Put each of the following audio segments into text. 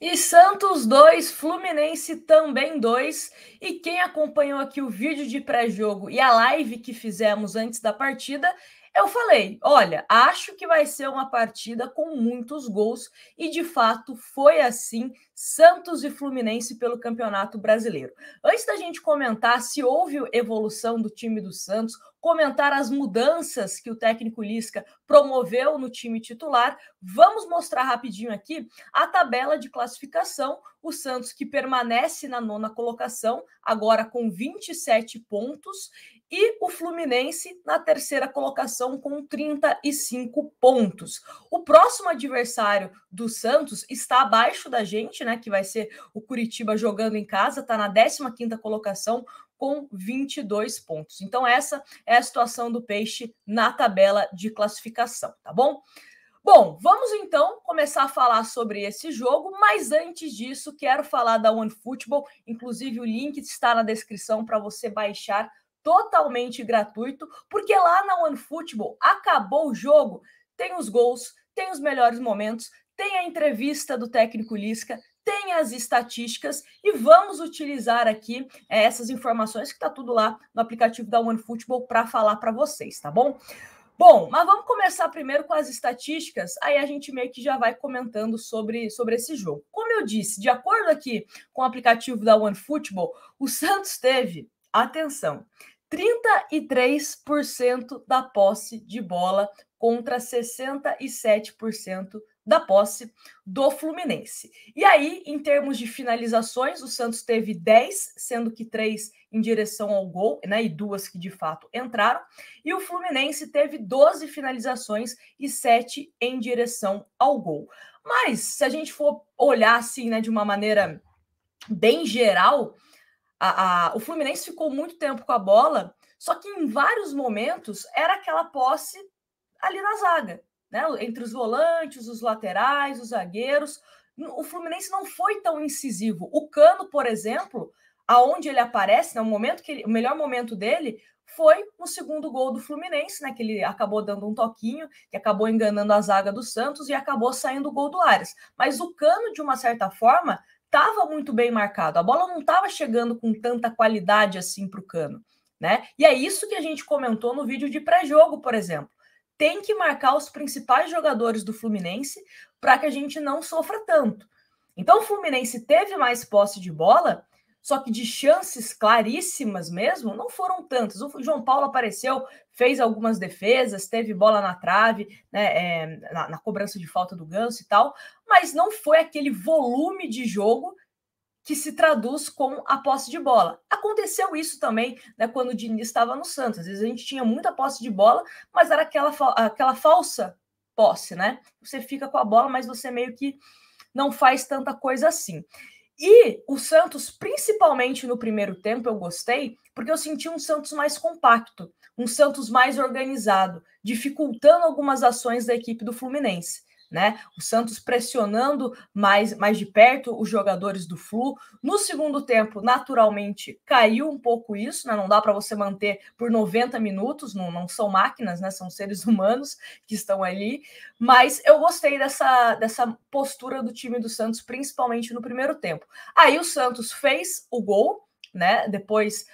E Santos 2, Fluminense também 2. E quem acompanhou aqui o vídeo de pré-jogo e a live que fizemos antes da partida, eu falei, olha, acho que vai ser uma partida com muitos gols e de fato foi assim, Santos e Fluminense pelo Campeonato Brasileiro. Antes da gente comentar se houve evolução do time do Santos, comentar as mudanças que o técnico Lisca promoveu no time titular, vamos mostrar rapidinho aqui a tabela de classificação. O Santos que permanece na nona colocação, agora com 27 pontos, e o Fluminense na terceira colocação com 35 pontos. O próximo adversário do Santos está abaixo da gente, né? Que vai ser o Curitiba jogando em casa, está na 15ª colocação com 22 pontos. Então, essa é a situação do Peixe na tabela de classificação, tá bom? Bom, vamos então começar a falar sobre esse jogo, mas antes disso, quero falar da OneFootball, inclusive o link está na descrição para você baixar totalmente gratuito, porque lá na OneFootball acabou o jogo, tem os gols, tem os melhores momentos, tem a entrevista do técnico Lisca, tem as estatísticas e vamos utilizar aqui essas informações que está tudo lá no aplicativo da OneFootball para falar para vocês, tá bom? Bom, mas vamos começar primeiro com as estatísticas, aí a gente meio que já vai comentando sobre esse jogo. Como eu disse, de acordo aqui com o aplicativo da OneFootball, o Santos teve, atenção, 33% da posse de bola contra 67% da posse do Fluminense. E aí, em termos de finalizações, o Santos teve 10, sendo que 3 em direção ao gol, né, e 2 que de fato entraram, e o Fluminense teve 12 finalizações e 7 em direção ao gol. Mas, se a gente for olhar assim, né, de uma maneira bem geral, o Fluminense ficou muito tempo com a bola, só que em vários momentos era aquela posse ali na zaga, né? Entre os volantes, os laterais, os zagueiros. O Fluminense não foi tão incisivo. O Cano, por exemplo, aonde ele aparece, né, o melhor momento dele foi no segundo gol do Fluminense, né? Que ele acabou dando um toquinho, que acabou enganando a zaga do Santos e acabou saindo o gol do Ares. Mas o Cano, de uma certa forma, estava muito bem marcado. A bola não estava chegando com tanta qualidade assim para o Cano, né? E é isso que a gente comentou no vídeo de pré-jogo, por exemplo. Tem que marcar os principais jogadores do Fluminense para que a gente não sofra tanto. Então, o Fluminense teve mais posse de bola, só que de chances claríssimas mesmo, não foram tantas. O João Paulo apareceu, fez algumas defesas, teve bola na trave, né, na cobrança de falta do Ganso e tal, mas não foi aquele volume de jogo que se traduz com a posse de bola. Aconteceu isso também, né, quando o Diniz estava no Santos. Às vezes a gente tinha muita posse de bola, mas era aquela falsa posse, né? Você fica com a bola, mas você meio que não faz tanta coisa assim. E o Santos, principalmente no primeiro tempo, eu gostei, porque eu senti um Santos mais compacto, um Santos mais organizado, dificultando algumas ações da equipe do Fluminense. Né? O Santos pressionando mais de perto os jogadores do Flu. No segundo tempo, naturalmente, caiu um pouco isso, né? Não dá para você manter por 90 minutos, não são máquinas, né? São seres humanos que estão ali. Mas eu gostei dessa postura do time do Santos, principalmente no primeiro tempo. Aí o Santos fez o gol, né? Depois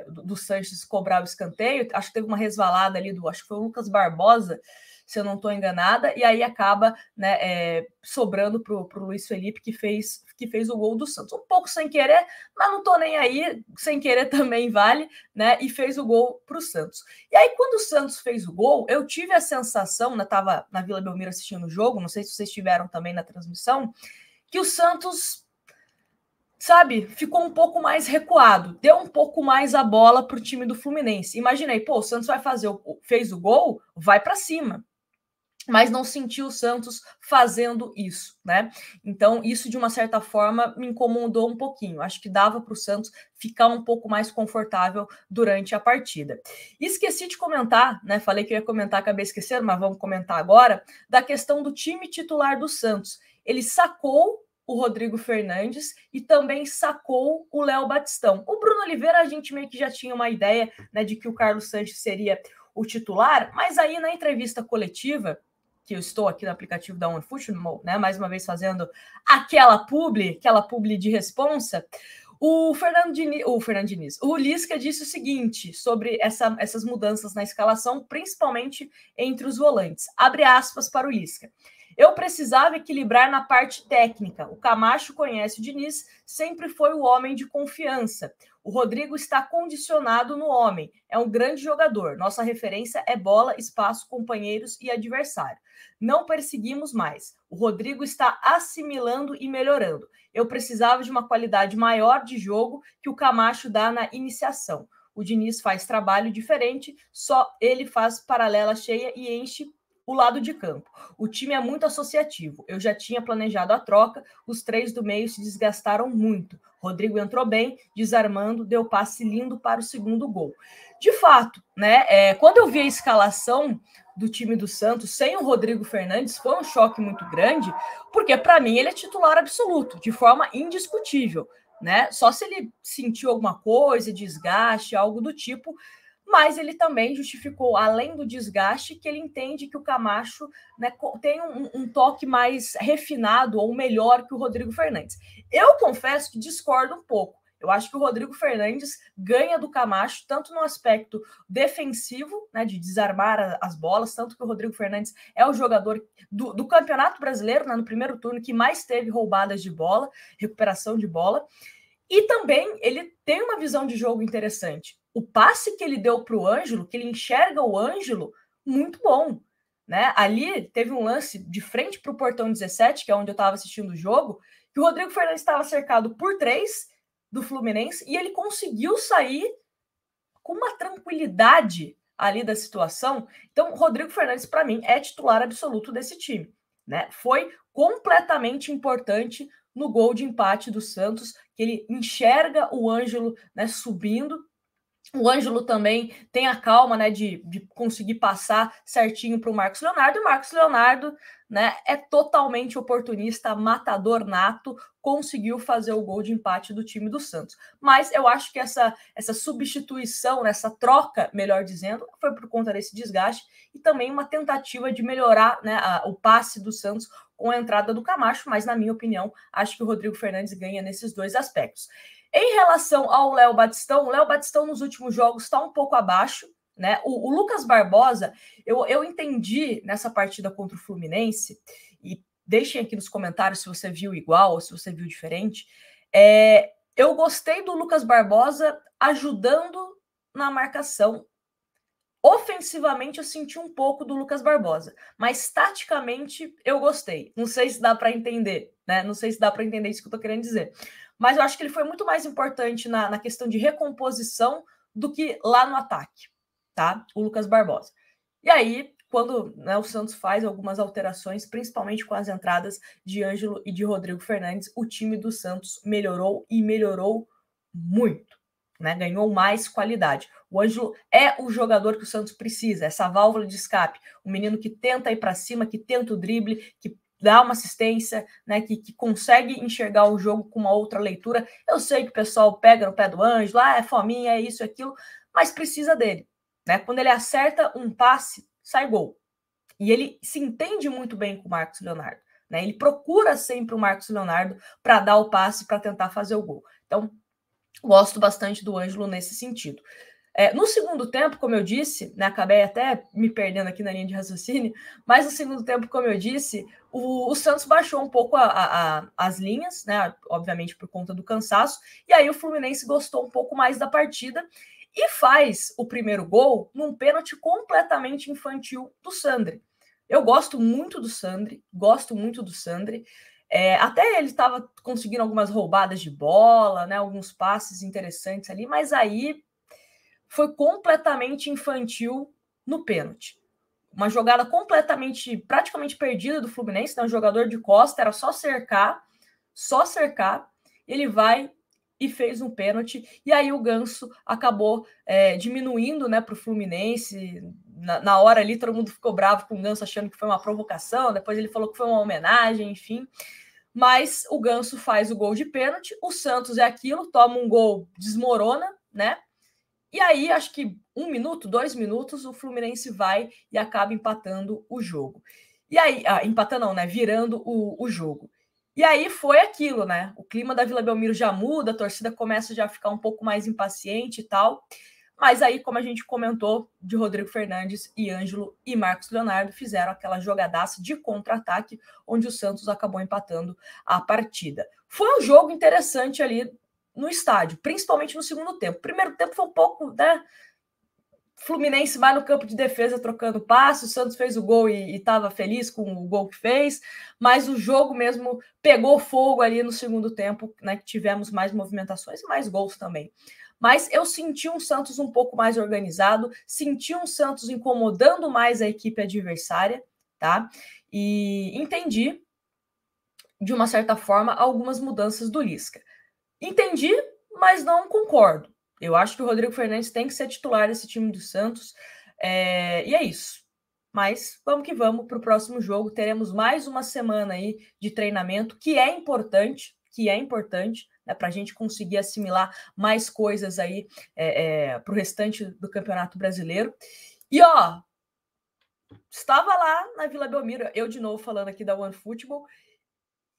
do Sanches cobrar o escanteio, acho que teve uma resvalada ali acho que foi o Lucas Barbosa, se eu não estou enganada, e aí acaba, né, sobrando para o Luiz Felipe, que fez o gol do Santos. Um pouco sem querer, mas não estou nem aí, sem querer também vale, né, e fez o gol para o Santos. E aí, quando o Santos fez o gol, eu tive a sensação, né, estava na Vila Belmiro assistindo o jogo, não sei se vocês estiveram também na transmissão, que o Santos, sabe, ficou um pouco mais recuado, deu um pouco mais a bola para o time do Fluminense. Imaginei, pô, o Santos fez o gol, vai para cima. Mas não senti o Santos fazendo isso, né? Então, isso, de uma certa forma, me incomodou um pouquinho. Acho que dava para o Santos ficar um pouco mais confortável durante a partida. E esqueci de comentar, né? Falei que eu ia comentar, acabei esquecendo, mas vamos comentar agora, da questão do time titular do Santos. Ele sacou o Rodrigo Fernandes e também sacou o Léo Batistão. O Bruno Oliveira, a gente meio que já tinha uma ideia, né, de que o Carlos Sanches seria o titular, mas aí na entrevista coletiva que eu estou aqui no aplicativo da OneFootball, né? Mais uma vez fazendo aquela publi de responsa. O Lisca disse o seguinte sobre essas mudanças na escalação, principalmente entre os volantes. Abre aspas para o Lisca. Eu precisava equilibrar na parte técnica. O Camacho conhece o Diniz, sempre foi o homem de confiança. O Rodrigo está condicionado no homem. É um grande jogador. Nossa referência é bola, espaço, companheiros e adversário. Não perseguimos mais. O Rodrigo está assimilando e melhorando. Eu precisava de uma qualidade maior de jogo que o Camacho dá na iniciação. O Diniz faz trabalho diferente, só ele faz paralela cheia e enche o lado de campo. O time é muito associativo. Eu já tinha planejado a troca, os 3 do meio se desgastaram muito. Rodrigo entrou bem, desarmando, deu passe lindo para o segundo gol. De fato, né? Quando eu vi a escalação do time do Santos sem o Rodrigo Fernandes, foi um choque muito grande, porque para mim ele é titular absoluto, de forma indiscutível, né? Só se ele sentiu alguma coisa, desgaste, algo do tipo, mas ele também justificou, além do desgaste, que ele entende que o Camacho, né, tem um toque mais refinado ou melhor que o Rodrigo Fernandes. Eu confesso que discordo um pouco. Eu acho que o Rodrigo Fernandes ganha do Camacho, tanto no aspecto defensivo, né, de desarmar as bolas, tanto que o Rodrigo Fernandes é o jogador do Campeonato Brasileiro, né, no primeiro turno, que mais teve roubadas de bola, recuperação de bola. E também ele tem uma visão de jogo interessante. O passe que ele deu para o Ângelo, que ele enxerga o Ângelo, muito bom. Né? Ali teve um lance de frente para o portão 17, que é onde eu estava assistindo o jogo, que o Rodrigo Fernandes estava cercado por 3 do Fluminense e ele conseguiu sair com uma tranquilidade ali da situação. Então, o Rodrigo Fernandes, para mim, é titular absoluto desse time. Né? Foi completamente importante no gol de empate do Santos, que ele enxerga o Ângelo, né, subindo. O Ângelo também tem a calma, né, de conseguir passar certinho para o Marcos Leonardo. E o Marcos Leonardo, né, é totalmente oportunista, matador nato, conseguiu fazer o gol de empate do time do Santos. Mas eu acho que essa substituição, essa troca, melhor dizendo, foi por conta desse desgaste e também uma tentativa de melhorar, né, o passe do Santos com a entrada do Camacho. Mas, na minha opinião, acho que o Rodrigo Fernandes ganha nesses 2 aspectos. Em relação ao Léo Batistão, o Léo Batistão nos últimos jogos está um pouco abaixo, né? O Lucas Barbosa, eu entendi nessa partida contra o Fluminense, e deixem aqui nos comentários se você viu igual ou se você viu diferente. Eu gostei do Lucas Barbosa ajudando na marcação. Ofensivamente, eu senti um pouco do Lucas Barbosa, mas taticamente eu gostei. Não sei se dá para entender, né? Não sei se dá para entender isso que eu estou querendo dizer. Mas eu acho que ele foi muito mais importante na questão de recomposição do que lá no ataque, tá? O Lucas Barbosa. E aí, quando, né, o Santos faz algumas alterações, principalmente com as entradas de Ângelo e de Rodrigo Fernandes, o time do Santos melhorou e melhorou muito. Né, ganhou mais qualidade. O Ângelo é o jogador que o Santos precisa, essa válvula de escape, um menino que tenta ir para cima, que tenta o drible, que dá uma assistência, né, que consegue enxergar o jogo com uma outra leitura. Eu sei que o pessoal pega no pé do Ângelo, é fominha, é isso, é aquilo, mas precisa dele. Né? Quando ele acerta um passe, sai gol. E ele se entende muito bem com o Marcos Leonardo. Né? Ele procura sempre o Marcos Leonardo para dar o passe, para tentar fazer o gol. Então, gosto bastante do Ângelo nesse sentido. No segundo tempo, como eu disse, né, acabei até me perdendo aqui na linha de raciocínio, mas no segundo tempo, como eu disse, o Santos baixou um pouco as linhas, né, obviamente por conta do cansaço, e aí o Fluminense gostou um pouco mais da partida e faz o primeiro gol num pênalti completamente infantil do Sandri. Eu gosto muito do Sandri, até ele estava conseguindo algumas roubadas de bola, né, alguns passes interessantes ali, mas aí foi completamente infantil no pênalti. Uma jogada praticamente perdida do Fluminense, né, um jogador de costa, era só cercar, ele vai e fez um pênalti, e aí o Ganso acabou diminuindo, né, para o Fluminense. Na hora ali, todo mundo ficou bravo com o Ganso, achando que foi uma provocação, depois ele falou que foi uma homenagem, enfim. Mas o Ganso faz o gol de pênalti, o Santos é aquilo, toma um gol, desmorona, né? E aí, acho que 1 minuto, 2 minutos, o Fluminense vai e acaba empatando o jogo. E aí, empatando não, né? Virando o jogo. E aí foi aquilo, né? O clima da Vila Belmiro já muda, a torcida começa já a ficar um pouco mais impaciente e tal. Mas aí, como a gente comentou, de Rodrigo Fernandes e Ângelo e Marcos Leonardo fizeram aquela jogadaça de contra-ataque, onde o Santos acabou empatando a partida. Foi um jogo interessante ali no estádio, principalmente no segundo tempo. O primeiro tempo foi um pouco, né? Fluminense vai no campo de defesa trocando passos, o Santos fez o gol e estava feliz com o gol que fez, mas o jogo mesmo pegou fogo ali no segundo tempo, né, que tivemos mais movimentações e mais gols também. Mas eu senti um Santos um pouco mais organizado, senti um Santos incomodando mais a equipe adversária, tá? E entendi, de uma certa forma, algumas mudanças do Lisca. Entendi, mas não concordo. Eu acho que o Rodrigo Fernandes tem que ser titular desse time do Santos. E é isso. Mas vamos que vamos para o próximo jogo. Teremos mais uma semana aí de treinamento, que é importante, né, para a gente conseguir assimilar mais coisas aí para o restante do Campeonato Brasileiro. E estava lá na Vila Belmiro, eu de novo falando aqui da OneFootball,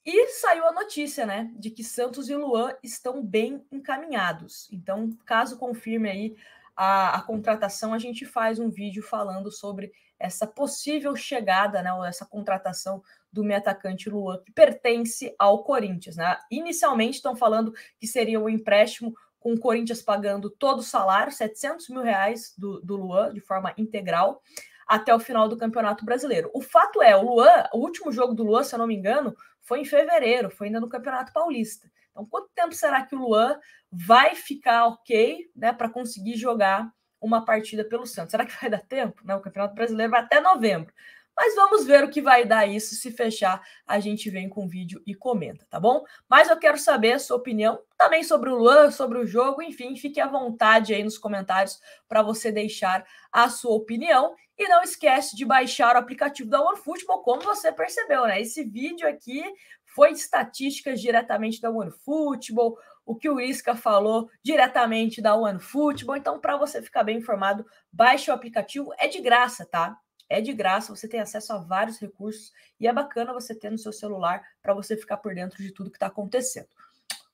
e saiu a notícia, né, de que Santos e Luan estão bem encaminhados. Então, caso confirme aí a contratação, a gente faz um vídeo falando sobre essa possível chegada, né, ou essa contratação do meio atacante Luan, que pertence ao Corinthians, né? Inicialmente estão falando que seria um empréstimo com o Corinthians pagando todo o salário, R$700 mil do Luan, de forma integral, até o final do Campeonato Brasileiro. O fato é, o último jogo do Luan, se eu não me engano, foi em fevereiro, foi ainda no Campeonato Paulista. Então, quanto tempo será que o Luan vai ficar ok, né, para conseguir jogar uma partida pelo Santos? Será que vai dar tempo? Não, o Campeonato Brasileiro vai até novembro. Mas vamos ver o que vai dar isso. Se fechar, a gente vem com o vídeo e comenta, tá bom? Mas eu quero saber a sua opinião também sobre o Luan, sobre o jogo. Enfim, fique à vontade aí nos comentários para você deixar a sua opinião. E não esquece de baixar o aplicativo da OneFootball, como você percebeu, né? Esse vídeo aqui foi estatísticas diretamente da OneFootball, o que o Isca falou diretamente da OneFootball. Então, para você ficar bem informado, baixe o aplicativo. É de graça, tá? É de graça, você tem acesso a vários recursos e é bacana você ter no seu celular para você ficar por dentro de tudo que está acontecendo.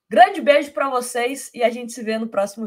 Grande beijo para vocês e a gente se vê no próximo vídeo.